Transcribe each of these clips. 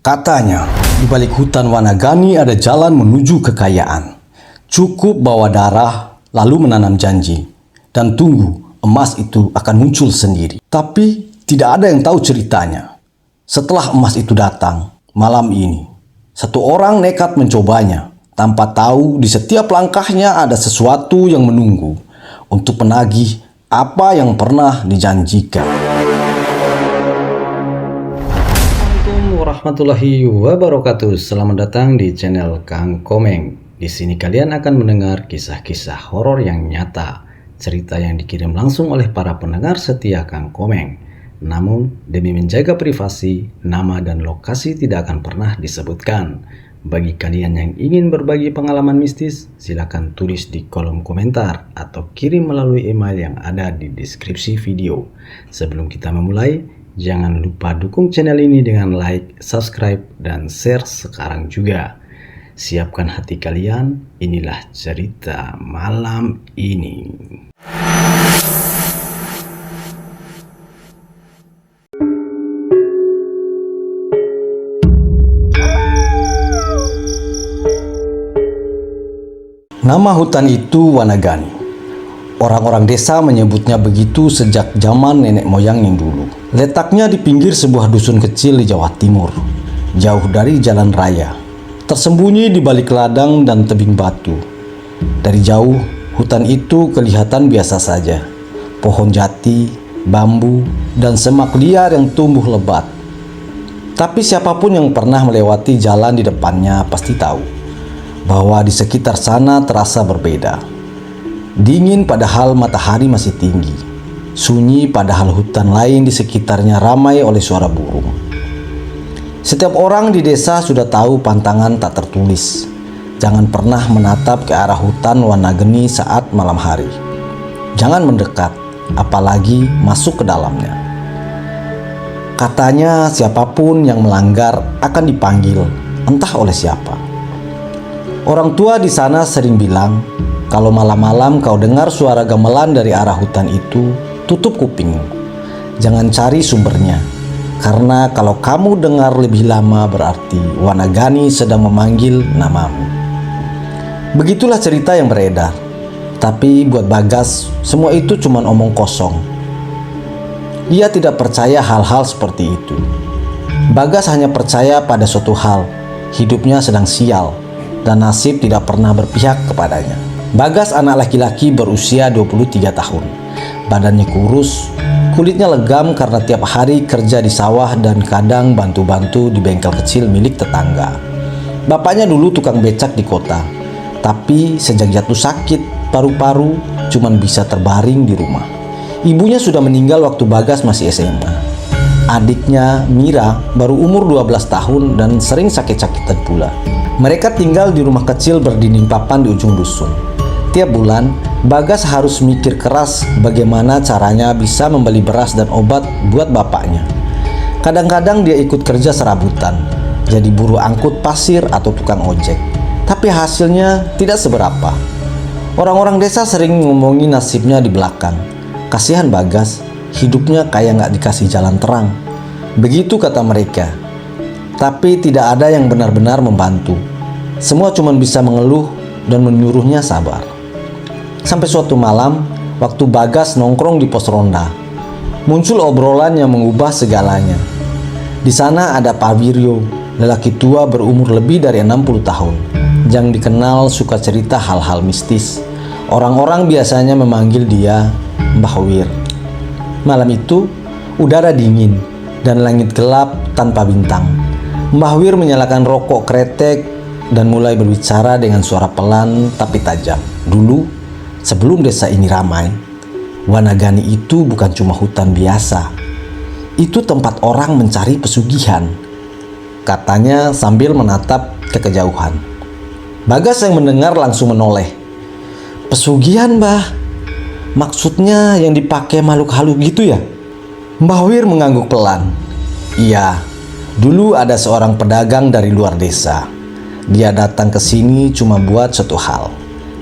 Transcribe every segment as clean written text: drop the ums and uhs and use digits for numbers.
Katanya, di balik hutan Wanagani ada jalan menuju kekayaan. Cukup bawa darah, lalu menanam janji. Dan tunggu, emas itu akan muncul sendiri. Tapi, tidak ada yang tahu ceritanya. Setelah emas itu datang, malam ini, satu orang nekat mencobanya. Tanpa tahu di setiap langkahnya ada sesuatu yang menunggu untuk menagih apa yang pernah dijanjikan. Warahmatullahi wabarakatuh. Selamat datang di channel Kang Komeng. Di sini kalian akan mendengar kisah-kisah horor yang nyata, cerita yang dikirim langsung oleh para pendengar setia Kang Komeng. Namun, demi menjaga privasi, nama dan lokasi tidak akan pernah disebutkan. Bagi kalian yang ingin berbagi pengalaman mistis, silakan tulis di kolom komentar atau kirim melalui email yang ada di deskripsi video. Sebelum kita memulai, jangan lupa dukung channel ini dengan like, subscribe, dan share sekarang juga. Siapkan hati kalian, inilah cerita malam ini. Nama hutan itu Wanagani. Orang-orang desa menyebutnya begitu sejak zaman nenek moyang yang dulu. Letaknya di pinggir sebuah dusun kecil di Jawa Timur, jauh dari jalan raya, tersembunyi di balik ladang dan tebing batu. Dari jauh, hutan itu kelihatan biasa saja. Pohon jati, bambu, dan semak liar yang tumbuh lebat. Tapi siapapun yang pernah melewati jalan di depannya pasti tahu bahwa di sekitar sana terasa berbeda. Dingin padahal matahari masih tinggi. Sunyi padahal hutan lain di sekitarnya ramai oleh suara burung. Setiap orang di desa sudah tahu pantangan tak tertulis. Jangan pernah menatap ke arah hutan Wanageni saat malam hari. Jangan mendekat, apalagi masuk ke dalamnya. Katanya siapapun yang melanggar akan dipanggil, entah oleh siapa. Orang tua di sana sering bilang, kalau malam-malam kau dengar suara gamelan dari arah hutan itu, tutup kupingmu. Jangan cari sumbernya, karena kalau kamu dengar lebih lama berarti Wanagani sedang memanggil namamu. Begitulah cerita yang beredar. Tapi buat Bagas, semua itu cuma omong kosong. Ia tidak percaya hal-hal seperti itu. Bagas hanya percaya pada suatu hal, hidupnya sedang sial, dan nasib tidak pernah berpihak kepadanya. Bagas anak laki-laki berusia 23 tahun. Badannya kurus, kulitnya legam karena tiap hari kerja di sawah dan kadang bantu-bantu di bengkel kecil milik tetangga. Bapaknya dulu tukang becak di kota, tapi sejak jatuh sakit paru-paru cuman bisa terbaring di rumah. Ibunya sudah meninggal waktu Bagas masih SMA. Adiknya Mira baru umur 12 tahun dan sering sakit-sakitan pula. Mereka tinggal di rumah kecil berdinding papan di ujung dusun. Tiap bulan, Bagas harus mikir keras bagaimana caranya bisa membeli beras dan obat buat bapaknya. Kadang-kadang dia ikut kerja serabutan, jadi buruh angkut pasir atau tukang ojek. Tapi hasilnya tidak seberapa. Orang-orang desa sering ngomongin nasibnya di belakang. Kasihan Bagas, hidupnya kayak nggak dikasih jalan terang. Begitu kata mereka. Tapi tidak ada yang benar-benar membantu. Semua cuma bisa mengeluh dan menyuruhnya sabar. Sampai suatu malam, waktu Bagas nongkrong di pos ronda, muncul obrolan yang mengubah segalanya. Di sana ada Pak Wiryo, lelaki tua berumur lebih dari 60 tahun, yang dikenal suka cerita hal-hal mistis. Orang-orang biasanya memanggil dia Mbah Wir. Malam itu, udara dingin dan langit gelap tanpa bintang. Mbah Wir menyalakan rokok kretek dan mulai berbicara dengan suara pelan tapi tajam. Dulu, sebelum desa ini ramai, Wanagani itu bukan cuma hutan biasa. Itu tempat orang mencari pesugihan, katanya sambil menatap ke kejauhan. Bagas yang mendengar langsung menoleh. Pesugihan, Mbah? Maksudnya yang dipakai makhluk halus gitu ya? Mbah Wir mengangguk pelan. Iya. Dulu ada seorang pedagang dari luar desa. Dia datang ke sini cuma buat satu hal,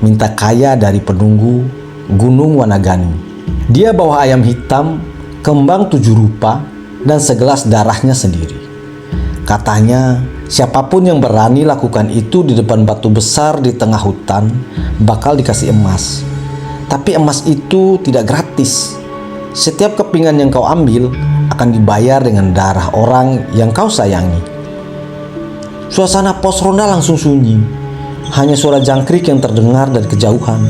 minta kaya dari penunggu Gunung Wanagani. Dia bawa ayam hitam, kembang 7 rupa, dan segelas darahnya sendiri. Katanya, siapapun yang berani lakukan itu di depan batu besar di tengah hutan bakal dikasih emas. Tapi emas itu tidak gratis. Setiap kepingan yang kau ambil akan dibayar dengan darah orang yang kau sayangi. Suasana pos ronda langsung sunyi. Hanya suara jangkrik yang terdengar dari kejauhan.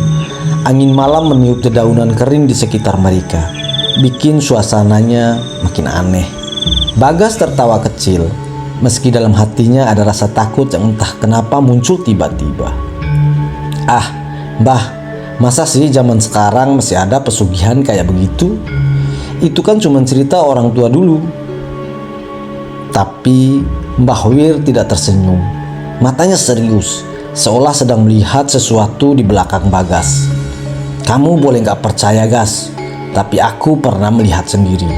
Angin malam meniup dedaunan kering di sekitar mereka, bikin suasananya makin aneh. Bagas tertawa kecil, meski dalam hatinya ada rasa takut yang entah kenapa muncul tiba-tiba. Ah, Mbah, masa sih zaman sekarang masih ada pesugihan kayak begitu? Itu kan cuma cerita orang tua dulu. Tapi Mbah Wir tidak tersenyum. Matanya serius, seolah sedang melihat sesuatu di belakang Bagas. Kamu boleh gak percaya, Gas, tapi aku pernah melihat sendiri.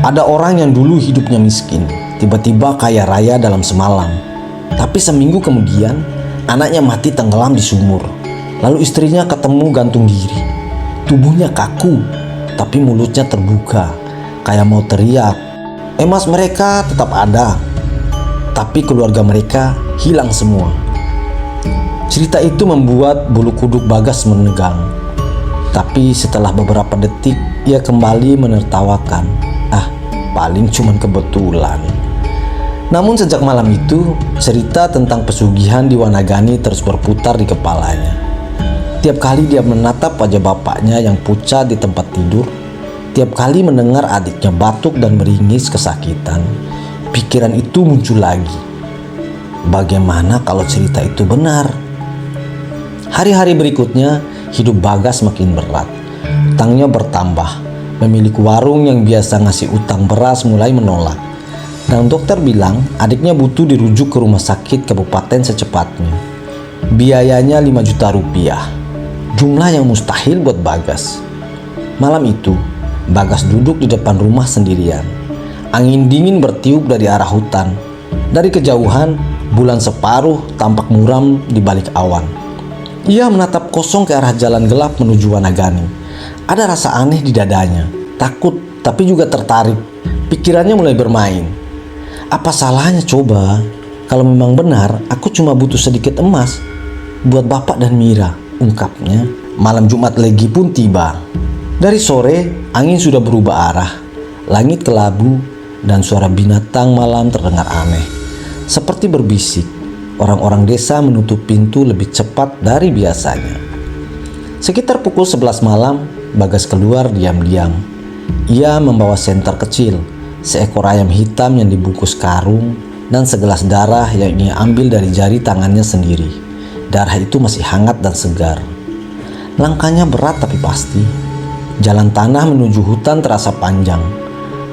Ada orang yang dulu hidupnya miskin, tiba-tiba kaya raya dalam semalam. Tapi seminggu kemudian, anaknya mati tenggelam di sumur. Lalu istrinya ketemu gantung diri. Tubuhnya kaku, tapi mulutnya terbuka, kayak mau teriak. Emas mereka tetap ada, tapi keluarga mereka hilang semua. Cerita itu membuat bulu kuduk Bagas menegang. Tapi setelah beberapa detik, ia kembali menertawakan. Ah, paling cuman kebetulan. Namun sejak malam itu, cerita tentang pesugihan di Wanagani terus berputar di kepalanya. Tiap kali dia menatap wajah bapaknya yang pucat di tempat tidur, tiap kali mendengar adiknya batuk dan meringis kesakitan, pikiran itu muncul lagi. Bagaimana kalau cerita itu benar? Hari-hari berikutnya, hidup Bagas makin berat. Utangnya bertambah. Pemilik warung yang biasa ngasih utang beras mulai menolak. Dan dokter bilang adiknya butuh dirujuk ke rumah sakit kabupaten secepatnya. Biayanya 5 juta rupiah. Jumlah yang mustahil buat Bagas. Malam itu, Bagas duduk di depan rumah sendirian. Angin dingin bertiup dari arah hutan. Dari kejauhan, bulan separuh tampak muram di balik awan. Ia menatap kosong ke arah jalan gelap menuju Wanagani. Ada rasa aneh di dadanya, takut tapi juga tertarik. Pikirannya mulai bermain. Apa salahnya coba? Kalau memang benar, aku cuma butuh sedikit emas buat bapak dan Mira, ungkapnya. Malam Jumat Legi pun tiba. Dari sore, angin sudah berubah arah. Langit kelabu dan suara binatang malam terdengar aneh. Seperti berbisik. Orang-orang desa menutup pintu lebih cepat dari biasanya. Sekitar pukul 11 malam, Bagas keluar diam-diam. Ia membawa senter kecil, seekor ayam hitam yang dibungkus karung, dan segelas darah yang ia ambil dari jari tangannya sendiri. Darah itu masih hangat dan segar. Langkahnya berat tapi pasti. Jalan tanah menuju hutan terasa panjang.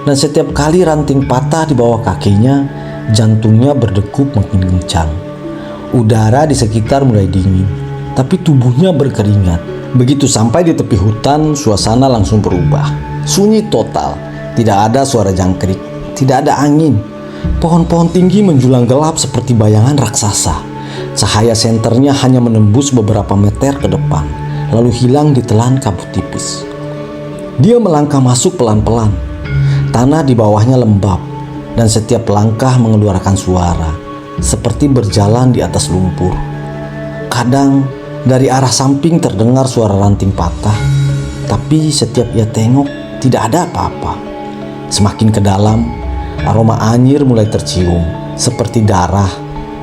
Dan setiap kali ranting patah di bawah kakinya, jantungnya berdegup makin kencang. Udara di sekitar mulai dingin, tapi tubuhnya berkeringat. Begitu sampai di tepi hutan, suasana langsung berubah. Sunyi total, tidak ada suara jangkrik, tidak ada angin. Pohon-pohon tinggi menjulang gelap seperti bayangan raksasa. Cahaya senternya hanya menembus beberapa meter ke depan, lalu hilang ditelan kabut tipis. Dia melangkah masuk pelan-pelan. Tanah di bawahnya lembab, dan setiap langkah mengeluarkan suara, seperti berjalan di atas lumpur. Kadang dari arah samping terdengar suara ranting patah, tapi setiap ia tengok tidak ada apa-apa. Semakin ke dalam, aroma anyir mulai tercium, seperti darah,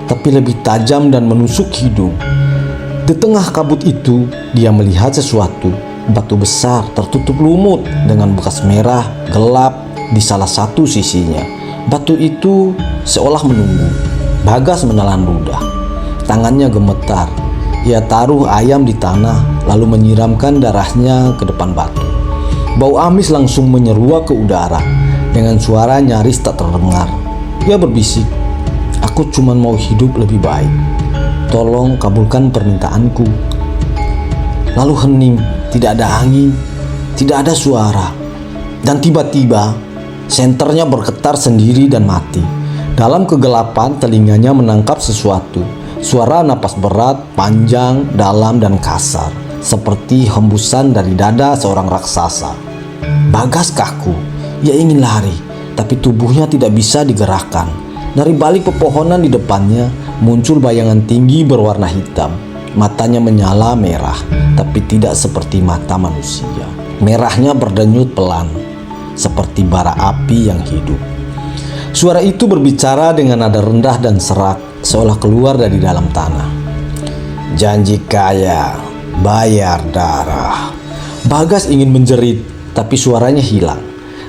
tapi lebih tajam dan menusuk hidung. Di tengah kabut itu, dia melihat sesuatu, batu besar tertutup lumut dengan bekas merah gelap di salah satu sisinya. Batu itu seolah menunggu. Bagas menelan ludah. Tangannya gemetar. Ia taruh ayam di tanah, lalu menyiramkan darahnya ke depan batu. Bau amis langsung menyeruak ke udara. Dengan suara nyaris tak terdengar, ia berbisik, "Aku cuma mau hidup lebih baik. Tolong kabulkan permintaanku." Lalu hening, tidak ada angin, tidak ada suara. Dan tiba-tiba, senternya bergetar sendiri dan mati. Dalam kegelapan, telinganya menangkap sesuatu. Suara napas berat, panjang, dalam, dan kasar, seperti hembusan dari dada seorang raksasa. Bagas kaku. Ia ingin lari, tapi tubuhnya tidak bisa digerakkan. Dari balik pepohonan di depannya muncul bayangan tinggi berwarna hitam. Matanya menyala merah, tapi tidak seperti mata manusia. Merahnya berdenyut pelan, seperti bara api yang hidup. Suara itu berbicara dengan nada rendah dan serak, seolah keluar dari dalam tanah. Janji kaya, bayar darah. Bagas ingin menjerit, tapi suaranya hilang.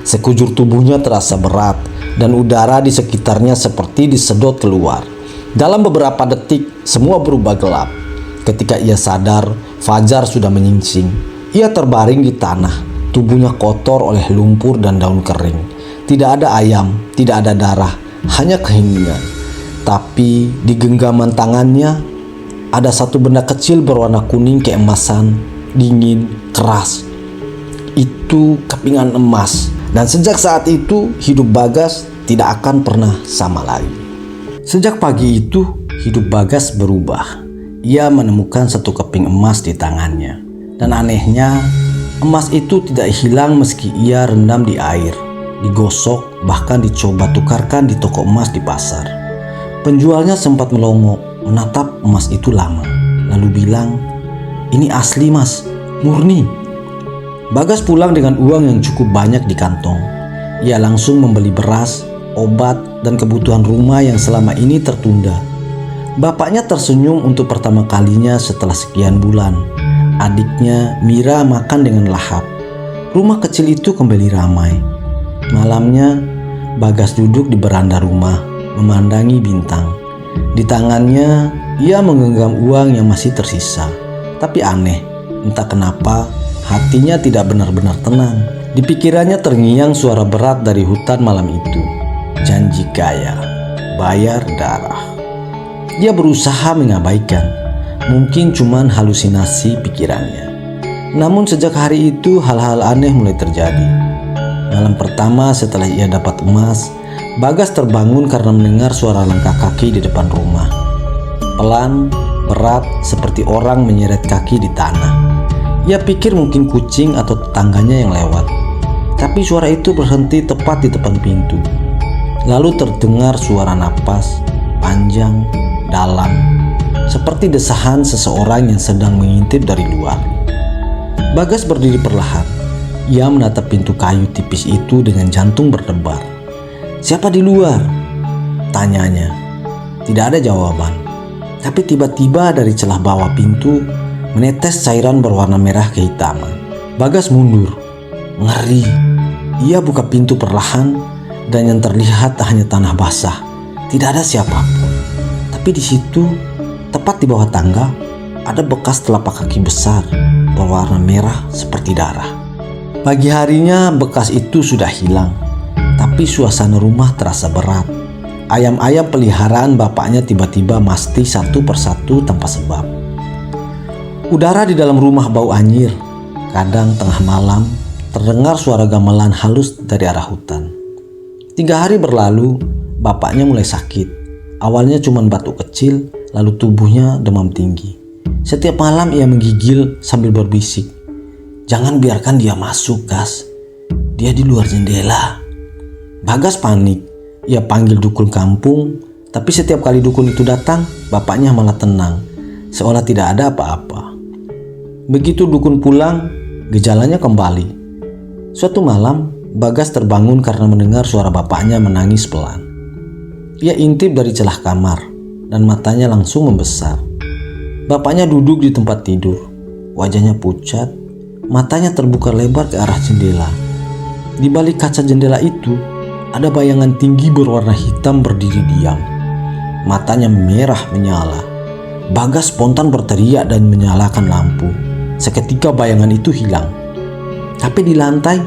Sekujur tubuhnya terasa berat, dan udara di sekitarnya seperti disedot keluar. Dalam beberapa detik, semua berubah gelap. Ketika ia sadar, fajar sudah menyingsing. Ia terbaring di tanah, tubuhnya kotor oleh lumpur dan daun kering. Tidak ada ayam, tidak ada darah, hanya keheningan. Tapi di genggaman tangannya, ada satu benda kecil berwarna kuning keemasan, dingin, keras. Itu kepingan emas. Dan sejak saat itu, hidup Bagas tidak akan pernah sama lagi. Sejak pagi itu, hidup Bagas berubah. Ia menemukan satu keping emas di tangannya. Dan anehnya, emas itu tidak hilang meski ia rendam di air, digosok, bahkan dicoba tukarkan di toko emas di pasar. Penjualnya sempat melongo, menatap emas itu lama, lalu bilang, "Ini asli mas, murni." Bagas pulang dengan uang yang cukup banyak di kantong. Ia langsung membeli beras, obat, dan kebutuhan rumah yang selama ini tertunda. Bapaknya tersenyum untuk pertama kalinya setelah sekian bulan. Adiknya, Mira, makan dengan lahap. Rumah kecil itu kembali ramai. Malamnya, Bagas duduk di beranda rumah, memandangi bintang. Di tangannya, ia menggenggam uang yang masih tersisa. Tapi aneh, entah kenapa, hatinya tidak benar-benar tenang. Di pikirannya terngiang suara berat dari hutan malam itu. Janji kaya, bayar darah. Dia berusaha mengabaikan. Mungkin cuman halusinasi pikirannya. Namun sejak hari itu hal-hal aneh mulai terjadi. Malam pertama setelah ia dapat emas, Bagas terbangun karena mendengar suara langkah kaki di depan rumah. Pelan, berat, seperti orang menyeret kaki di tanah. Ia pikir mungkin kucing atau tetangganya yang lewat. Tapi suara itu berhenti tepat di depan pintu. Lalu terdengar suara napas, panjang, dalam, seperti desahan seseorang yang sedang mengintip dari luar. Bagas berdiri perlahan. Ia menatap pintu kayu tipis itu dengan jantung berdebar. "Siapa di luar?" tanyanya. Tidak ada jawaban. Tapi tiba-tiba dari celah bawah pintu menetes cairan berwarna merah kehitaman. Bagas mundur. Ngeri. Ia buka pintu perlahan dan yang terlihat hanya tanah basah. Tidak ada siapapun. Tapi di situ, tepat di bawah tangga, ada bekas telapak kaki besar berwarna merah seperti darah. Pagi harinya bekas itu sudah hilang, tapi suasana rumah terasa berat. Ayam-ayam peliharaan bapaknya tiba-tiba mati satu persatu tanpa sebab. Udara di dalam rumah bau anyir. Kadang tengah malam terdengar suara gamelan halus dari arah hutan. 3 hari berlalu, bapaknya mulai sakit. Awalnya cuma batuk kecil, lalu tubuhnya demam tinggi. Setiap malam ia menggigil sambil berbisik, "Jangan biarkan dia masuk, Gas. Dia di luar jendela." Bagas panik. Ia panggil dukun kampung, tapi setiap kali dukun itu datang, bapaknya malah tenang, seolah tidak ada apa-apa. Begitu dukun pulang, gejalanya kembali. Suatu malam, Bagas terbangun karena mendengar suara bapaknya menangis pelan. Ia intip dari celah kamar, dan matanya langsung membesar. Bapaknya duduk di tempat tidur, wajahnya pucat, matanya terbuka lebar ke arah jendela. Di balik kaca jendela itu, ada bayangan tinggi berwarna hitam berdiri diam. Matanya merah menyala. Bagas spontan berteriak dan menyalakan lampu. Seketika bayangan itu hilang. Tapi di lantai,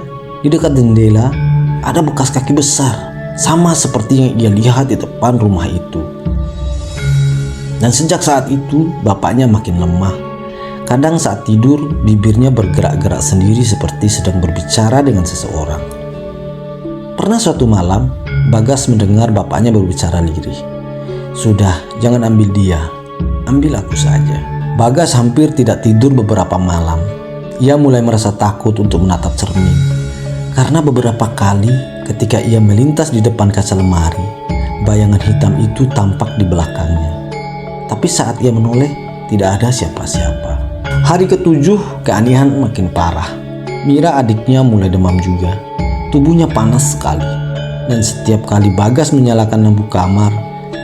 di dekat jendela, ada bekas kaki besar, sama seperti yang ia lihat di depan rumah itu. Dan sejak saat itu, bapaknya makin lemah. Kadang saat tidur, bibirnya bergerak-gerak sendiri seperti sedang berbicara dengan seseorang. Pernah suatu malam, Bagas mendengar bapaknya berbicara lirih. "Sudah, jangan ambil dia. Ambil aku saja." Bagas hampir tidak tidur beberapa malam. Ia mulai merasa takut untuk menatap cermin. Karena beberapa kali ketika ia melintas di depan kaca lemari, bayangan hitam itu tampak di belakangnya. Tapi saat ia menoleh, tidak ada siapa-siapa. Hari ke-7, keanehan makin parah. Mira adiknya mulai demam juga. Tubuhnya panas sekali. Dan setiap kali Bagas menyalakan lampu kamar,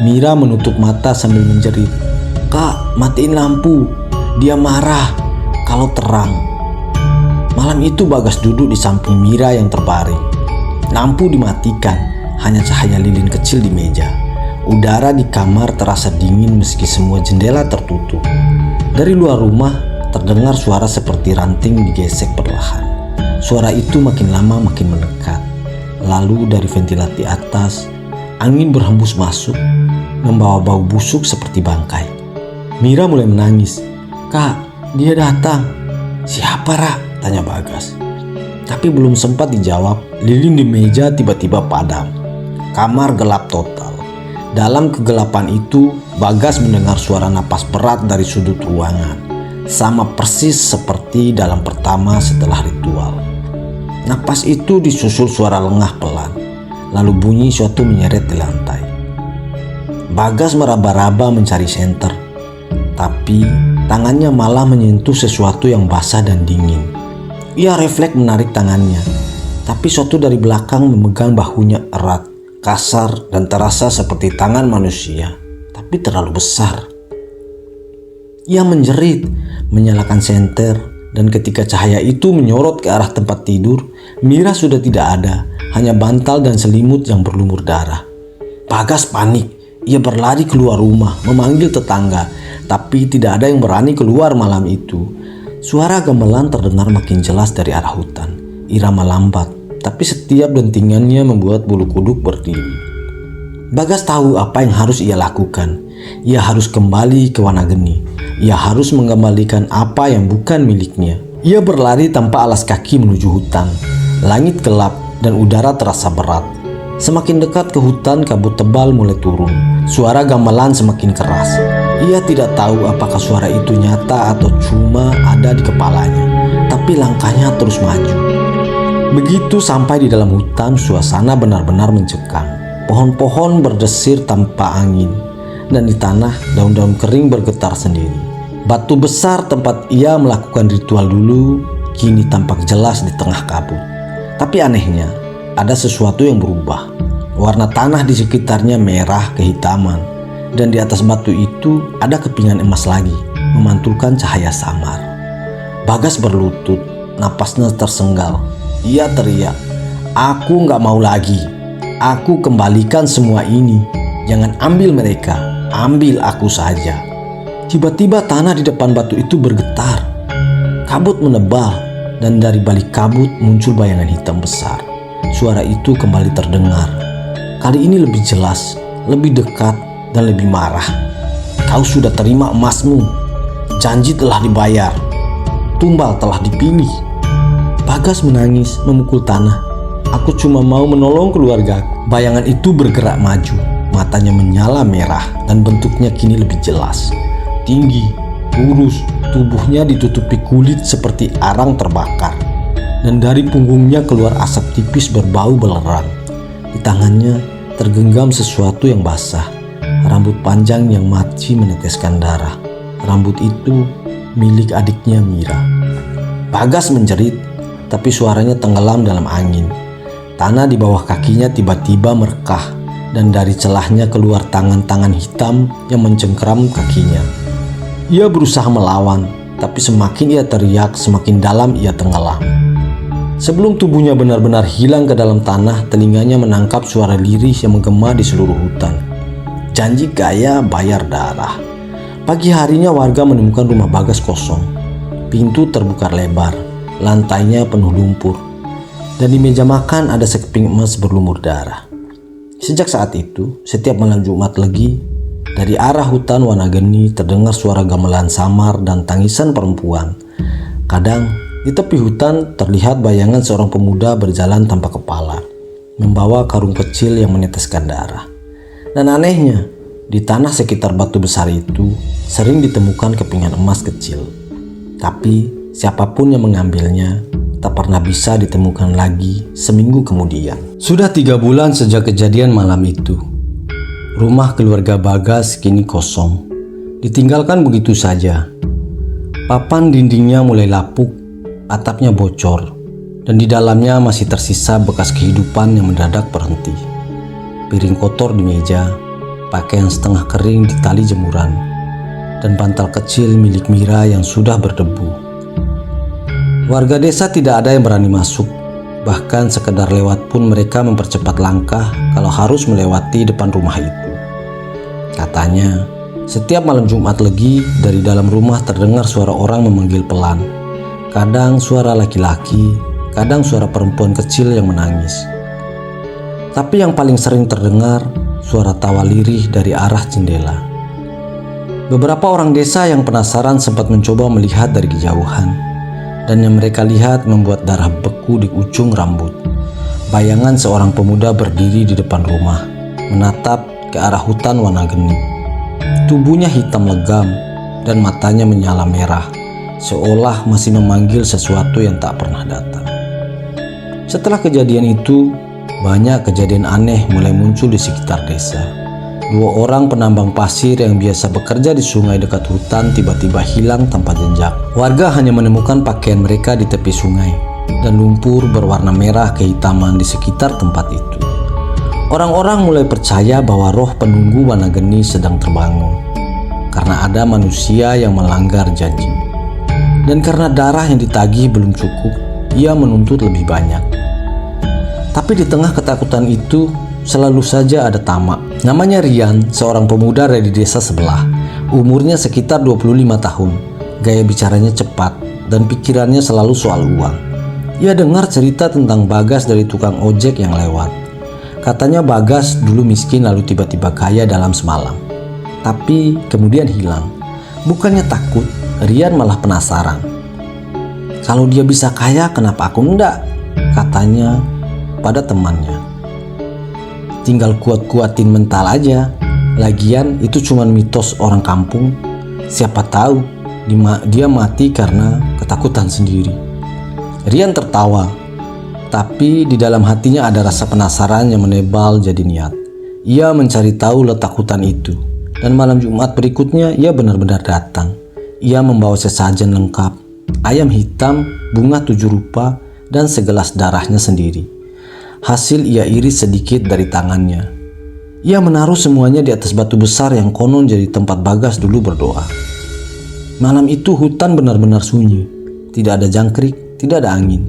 Mira menutup mata sambil menjerit, "Kak, matiin lampu. Dia marah kalau terang." Malam itu Bagas duduk di samping Mira yang terbaring. Lampu dimatikan, hanya cahaya lilin kecil di meja. Udara di kamar terasa dingin meski semua jendela tertutup. Dari luar rumah terdengar suara seperti ranting digesek perlahan. Suara itu makin lama makin mendekat. Lalu dari ventilator atas, angin berhembus masuk, membawa bau busuk seperti bangkai. Mira mulai menangis. "Kak, dia datang." "Siapa, Ra?" tanya Bagas. Tapi belum sempat dijawab, lilin di meja tiba-tiba padam. Kamar gelap total. Dalam kegelapan itu, Bagas mendengar suara napas berat dari sudut ruangan. Sama persis seperti dalam pertama setelah ritual. Napas itu disusul suara lengah pelan. Lalu bunyi suatu menyeret di lantai. Bagas meraba-raba mencari senter. Tapi tangannya malah menyentuh sesuatu yang basah dan dingin. Ia refleks menarik tangannya. Tapi suatu dari belakang memegang bahunya erat, kasar dan terasa seperti tangan manusia, tapi terlalu besar. Ia menjerit, menyalakan senter, dan ketika cahaya itu menyorot ke arah tempat tidur, Mira sudah tidak ada, hanya bantal dan selimut yang berlumur darah. Bagas panik, ia berlari keluar rumah, memanggil tetangga, tapi tidak ada yang berani keluar malam itu. Suara gamelan terdengar makin jelas dari arah hutan, irama lambat, tapi setiap dentingannya membuat bulu kuduk berdiri. Bagas tahu apa yang harus ia lakukan. Ia harus kembali ke Wanageni. Ia harus mengembalikan apa yang bukan miliknya. Ia berlari tanpa alas kaki menuju hutan. Langit gelap dan udara terasa berat. Semakin dekat ke hutan, kabut tebal mulai turun. Suara gamelan semakin keras. Ia tidak tahu apakah suara itu nyata atau cuma ada di kepalanya. Tapi langkahnya terus maju. Begitu sampai di dalam hutan, suasana benar-benar mencekam. Pohon-pohon berdesir tanpa angin, dan di tanah daun-daun kering bergetar sendiri. Batu besar tempat ia melakukan ritual dulu kini tampak jelas di tengah kabut. Tapi anehnya, ada sesuatu yang berubah. Warna tanah di sekitarnya merah kehitaman, dan di atas batu itu ada kepingan emas lagi, memantulkan cahaya samar. Bagas berlutut, napasnya tersenggal. Ia teriak, "Aku gak mau lagi. Aku kembalikan semua ini. Jangan ambil mereka, ambil aku saja." Tiba-tiba tanah di depan batu itu bergetar. Kabut menebal, dan dari balik kabut muncul bayangan hitam besar. Suara itu kembali terdengar. Kali ini lebih jelas, lebih dekat, dan lebih marah. "Kau sudah terima emasmu. Janji telah dibayar. Tumbal telah dipilih." Bagas menangis, memukul tanah. "Aku cuma mau menolong keluargaku." Bayangan itu bergerak maju. Matanya menyala merah dan bentuknya kini lebih jelas. Tinggi, kurus, tubuhnya ditutupi kulit seperti arang terbakar. Dan dari punggungnya keluar asap tipis berbau belerang. Di tangannya tergenggam sesuatu yang basah. Rambut panjang yang masih meneteskan darah. Rambut itu milik adiknya Mira. Bagas menjerit, tapi suaranya tenggelam dalam angin. Tanah di bawah kakinya tiba-tiba merekah, dan dari celahnya keluar tangan-tangan hitam yang mencengkeram kakinya. Ia berusaha melawan, tapi semakin ia teriak, semakin dalam ia tenggelam. Sebelum tubuhnya benar-benar hilang ke dalam tanah, telinganya menangkap suara lirih yang menggema di seluruh hutan. Janji kaya bayar darah. Pagi harinya warga menemukan rumah Bagas kosong. Pintu terbuka lebar. Lantainya penuh lumpur, dan di meja makan ada sekeping emas berlumur darah. Sejak saat itu, setiap malam Jumat Legi, dari arah hutan Wanageni terdengar suara gamelan samar dan tangisan perempuan. Kadang, di tepi hutan terlihat bayangan seorang pemuda berjalan tanpa kepala, membawa karung kecil yang meneteskan darah. Dan anehnya, di tanah sekitar batu besar itu sering ditemukan kepingan emas kecil. Tapi siapapun yang mengambilnya tak pernah bisa ditemukan lagi seminggu kemudian. Sudah 3 bulan sejak kejadian malam itu. Rumah keluarga Bagas kini kosong, ditinggalkan begitu saja. Papan dindingnya mulai lapuk, atapnya bocor, dan di dalamnya masih tersisa bekas kehidupan yang mendadak berhenti. Piring kotor di meja, pakaian setengah kering di tali jemuran, dan bantal kecil milik Mira yang sudah berdebu. Warga desa tidak ada yang berani masuk. Bahkan sekedar lewat pun mereka mempercepat langkah kalau harus melewati depan rumah itu. Katanya, setiap malam Jumat Legi dari dalam rumah terdengar suara orang memanggil pelan. Kadang suara laki-laki, kadang suara perempuan kecil yang menangis. Tapi yang paling sering terdengar suara tawa lirih dari arah jendela. Beberapa orang desa yang penasaran sempat mencoba melihat dari kejauhan. Dan yang mereka lihat membuat darah beku di ujung rambut. Bayangan seorang pemuda berdiri di depan rumah, menatap ke arah hutan warna geni. Tubuhnya hitam legam dan matanya menyala merah, seolah masih memanggil sesuatu yang tak pernah datang. Setelah kejadian itu, banyak kejadian aneh mulai muncul di sekitar desa. 2 orang penambang pasir yang biasa bekerja di sungai dekat hutan tiba-tiba hilang tanpa jejak. Warga hanya menemukan pakaian mereka di tepi sungai dan lumpur berwarna merah kehitaman di sekitar tempat itu. Orang-orang mulai percaya bahwa roh penunggu warna geni sedang terbangun karena ada manusia yang melanggar janji. Dan karena darah yang ditagih belum cukup, ia menuntut lebih banyak. Tapi di tengah ketakutan itu, selalu saja ada tamak. Namanya Rian, seorang pemuda dari desa sebelah. Umurnya sekitar 25 tahun. Gaya bicaranya cepat dan pikirannya selalu soal uang. Ia dengar cerita tentang Bagas dari tukang ojek yang lewat. Katanya Bagas dulu miskin lalu tiba-tiba kaya dalam semalam. Tapi kemudian hilang. Bukannya takut, Rian malah penasaran. Kalau dia bisa kaya, kenapa aku enggak? Katanya pada temannya. Tinggal kuat-kuatin mental aja. Lagian itu cuma mitos orang kampung. Siapa tahu dia mati karena ketakutan sendiri. Rian tertawa, tapi di dalam hatinya ada rasa penasaran yang menebal jadi niat. Ia mencari tahu letak hutan itu, dan malam Jumat berikutnya ia benar-benar datang. Ia membawa sesajen lengkap, ayam hitam, bunga 7 rupa, dan segelas darahnya sendiri. Hasil ia iris sedikit dari tangannya. Ia menaruh semuanya di atas batu besar yang konon jadi tempat Bagas dulu berdoa. Malam itu hutan benar-benar sunyi. Tidak ada jangkrik, tidak ada angin.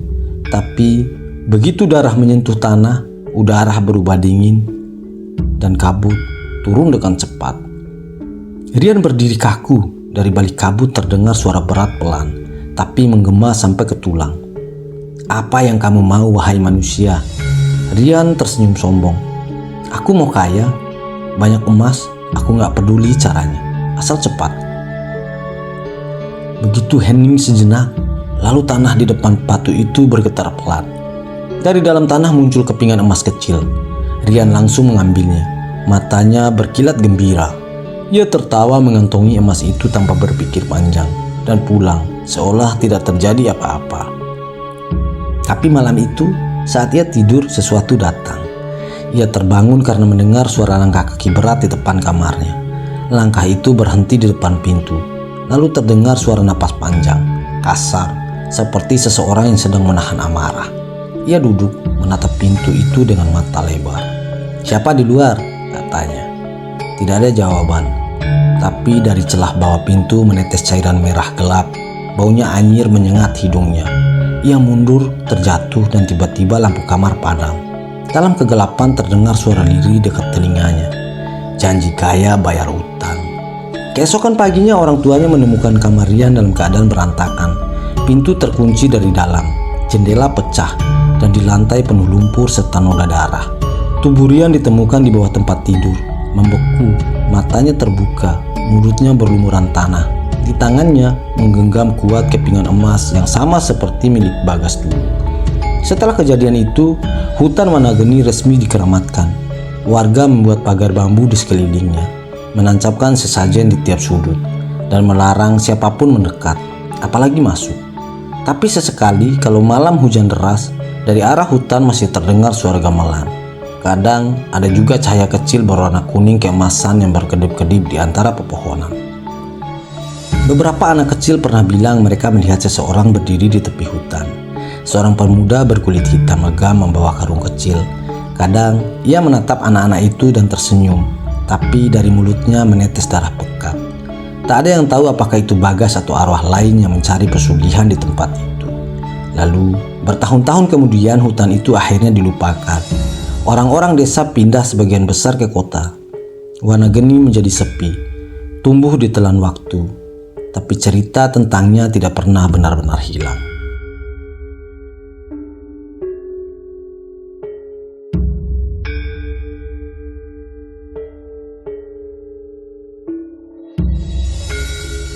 Tapi begitu darah menyentuh tanah, udara berubah dingin dan kabut turun dengan cepat. Rian berdiri kaku. Dari balik kabut terdengar suara berat pelan, tapi menggema sampai ke tulang. Apa yang kamu mau, wahai manusia? Rian tersenyum sombong. Aku mau kaya, banyak emas, aku gak peduli caranya, asal cepat. Begitu hening sejenak, lalu tanah di depan batu itu bergetar pelan. Dari dalam tanah muncul kepingan emas kecil. Rian langsung mengambilnya, matanya berkilat gembira. Ia tertawa mengantongi emas itu tanpa berpikir panjang dan pulang seolah tidak terjadi apa-apa. Tapi malam itu, saat ia tidur, sesuatu datang. Ia terbangun karena mendengar suara langkah kaki berat di depan kamarnya. Langkah itu berhenti di depan pintu. Lalu terdengar suara napas panjang, kasar, seperti seseorang yang sedang menahan amarah. Ia duduk menatap pintu itu dengan mata lebar. Siapa di luar? Katanya. Tidak ada jawaban. Tapi dari celah bawah pintu menetes cairan merah gelap. Baunya anyir menyengat hidungnya. Ia mundur, terjatuh, dan tiba-tiba lampu kamar padam. Dalam kegelapan terdengar suara lirih dekat telinganya. Janji kaya bayar utang. Keesokan paginya orang tuanya menemukan kamar Rian dalam keadaan berantakan. Pintu terkunci dari dalam, jendela pecah, dan di lantai penuh lumpur serta noda darah. Tubuh Rian ditemukan di bawah tempat tidur, membeku, matanya terbuka, mulutnya berlumuran tanah. Di tangannya menggenggam kuat kepingan emas yang sama seperti milik Bagas dulu. Setelah kejadian itu, hutan warna geni resmi dikeramatkan. Warga membuat pagar bambu di sekelilingnya, menancapkan sesajen di tiap sudut, dan melarang siapapun mendekat, apalagi masuk. Tapi sesekali kalau malam hujan deras, dari arah hutan masih terdengar suara gamelan. Terkadang ada juga cahaya kecil berwarna kuning keemasan yang berkedip-kedip di antara pepohonan. Beberapa anak kecil pernah bilang mereka melihat seseorang berdiri di tepi hutan. Seorang pemuda berkulit hitam legam membawa karung kecil. Kadang ia menatap anak-anak itu dan tersenyum, tapi dari mulutnya menetes darah pekat. Tak ada yang tahu apakah itu Bagas atau arwah lain yang mencari pesugihan di tempat itu. Lalu, bertahun-tahun kemudian hutan itu akhirnya dilupakan. Orang-orang desa pindah sebagian besar ke kota. Warna geni menjadi sepi, tumbuh ditelan waktu, tapi cerita tentangnya tidak pernah benar-benar hilang.